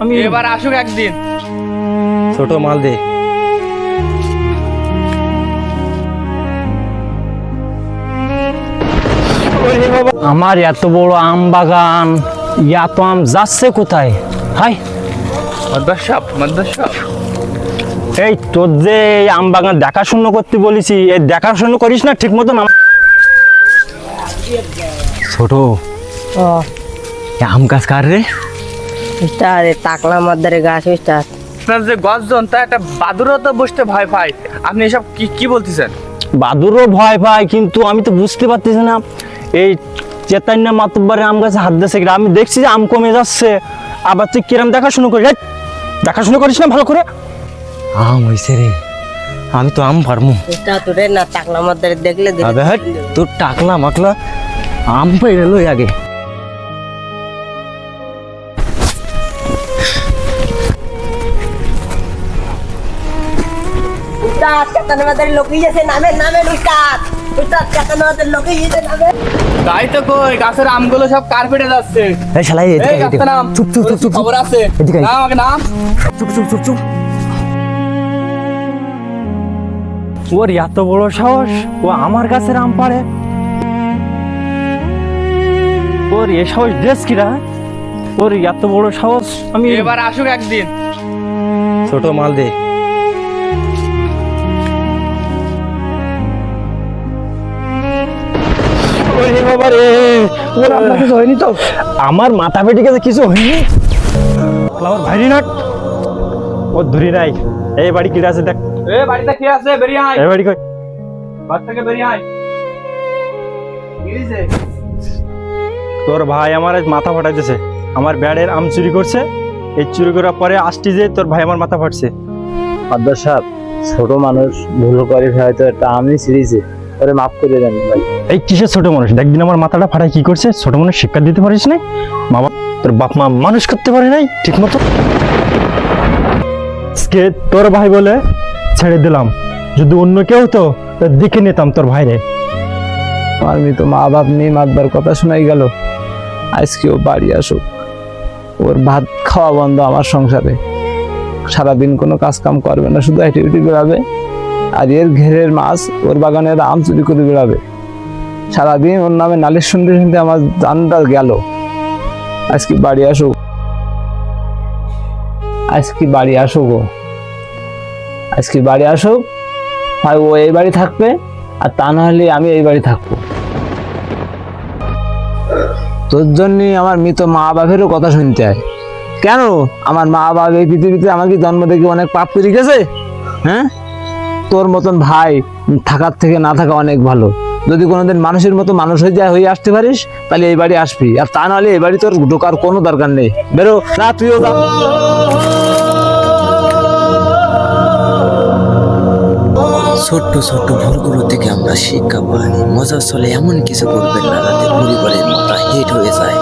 আমি এবার আসুক একদিন। ছোট মাল দে। আমার এত বড় আম বাগান, এত আম যাচ্ছে কোথায়? হাই মাদ্রাসা এই তোর যে এই আম বাগান দেখাশুনো করতে বলেছি, এই দেখাশুনো করিস না ঠিক মতন? ছোট আম গাছ কার রে? আরে টাকলা মাদারে গাছ স্টার। আপনার যে গর্জন তা একটা বাদুরও তো বসতে ভয় পায়। আপনি এসব কি বলতেছেন? বাদুরও ভয় পায়, কিন্তু আমি তো বুঝতে পারতেছি না এই চেতান্য মাতব্বরের আম গাছে হাত দিয়েছে কিনা। আমি দেখছি যে আম কমে যাচ্ছে, আবার তুই কিরম দেখাশুনো করিস? দেখাশুনো করিস না ভালো করে? আম হয়েছে রে, আমি তো আম পারমু। এটা তোরে না টাকলা মাদারে দেখলে আবে হাট, তোর টাকলা মাকলা আম পেয়ে লই আগে। উস্তাদ টাকলা মাদারে লোকই আছে, নামে উস্তাদ টাকলা মাদারে লোকই আছে নামে। তাই তো কই, গাছের আমগুলো সব কার্পেটে যাচ্ছে। এই শালা এই এদিকে গাছটা নাম। চুপ চুপ চুপ চুপ খবর আছে? এদিকে আয়। নাম আমাকে নাম। চুপ চুপ চুপ চুপ। ওর এত বড় সাহস, ও আমার গাছের আম পাড়ে। ওর এ সাহস ড্রেস কিরা? ওর এত বড় সাহস! আমি এবার আসুক একদিন। ছোট মাল দে। আমার মাথা পেটে গেছে, কিছু হয়নি। আমার ভাইরি নাট ও ধরি নাই। এই বাড়ি কিরা আছে দেখ। বাড়িতে কে আছে? বেরিয়ে আয়। এই বাড়ি কই? বাড়ি থেকে বেরিয়ে আয়। কি হইছে? তোর ভাই আমার আজ মাথা ফাটাইতেছে। আমার ব্যাড়ের আম চুরি করছে। এই চুরি করার পরে আসছি যে তোর ভাই আমার মাথা ফাটছে। আব্বা সাহেব, ছোট মানুষ ভুল করে হয়তো একটা আমি সিরিজে ওরে মাফ করে দেন ভাই। এই কিসের ছোট মানুষ? দেখদিন আমার মাথাটা ফাটাই কি করছে। ছোট মানুষ শিক্ষা দিতে পারিস নাই? বাবা তোর বাপ মা মানুষ করতে পারে নাই ঠিক মতো। আজকে তোর ভাই বলে ছেড়ে দিলাম, যদি অন্য কেউ হতো দেখে নিতাম তোর ভাইরে। আমার তো মা বাপ নেই, মাতবার কথা শোনাই গেল। আজকেও বাড়ি আসুক, ওর ভাত খাওয়া বন্ধ আমার সংসারে। সারাদিন কোনো কাজ কাম করবে না, শুধু অ্যাক্টিভিটি বেড়াবে। আর এর ঘেরের মাছ ওর বাগানের আম চুরি করে বেড়াবে। সারাদিন ওর নামে নালিশ শুনতে শুনতে আমার জানটা গেল। আজকে বাড়ি আসুক, আজকে বাড়ি আসুক, ও আজকে বাড়ি আসুক। হয় ও এই বাড়ি থাকবে, আর তা না হলে আমি এই বাড়ি থাকবো। তোর জন্যই আমার মৃত মা বাপেরও কথা শুনতে হয়। কেন? আমার মা বাবা এই পৃথিবীতে আমাকে জন্ম থেকে অনেক পাপ করে গেছে। হ্যাঁ, তোর মতন ভাই থাকার থেকে না থাকা অনেক ভালো। যদি কোনোদিন মানুষের মতো মানুষ হয়ে আসতে পারিস, তাহলে এই বাড়ি আসবি। আর তা নাহলে এই বাড়ি তোর ঢোকার কোনো দরকার নেই। বেরো না, তুইও যা। ছোট্ট ছোট্ট ভুলগুলো থেকে আমরা শিক্ষা পাই। মজার ছলে এমন কিছু করবেন না যাতে পরিবারের মাথা হেট হয়ে যায়।